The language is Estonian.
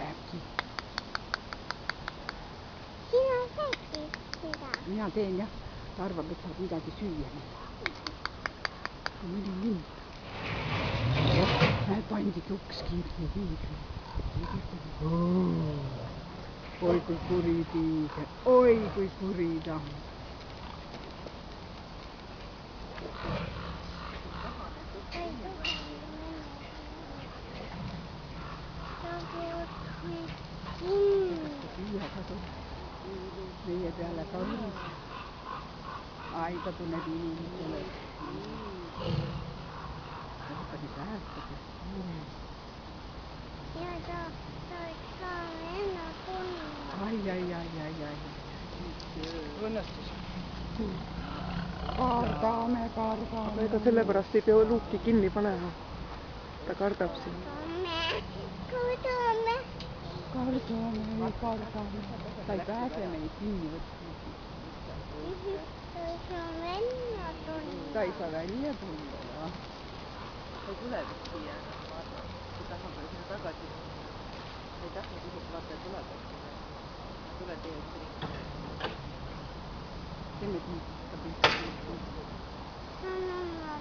lähebki. Sina teedki seda? Mina teen jah. Ta arvab, et saab midagi süüa. Mõni lind. Näed, pandigi uks kinni tiigri. Oi kui kuri tiiger. Oi kui kuri ta on. Meie peale kaunis. Ai, ta tunneb inimesele. Pani päästada. Ja ta võiks ka enne tunda. Ai. Õnnestus. Kardame. Aga ega sellepärast ei pea luuki kinni panema. Ta kardab sind. Kardame. Ta ei pääse meid kinni võtma. Ta ei saa välja tulla. Ta ei saa välja tulla, jah. Ta ei tule vist siia, ma arvan. Ta tahab sinna tagasi. Ta ei tahtnud isegi vaata, et tuleb. Ta tuleb teie ette ringi. Teeme tiitrist ka pilti. Mamma.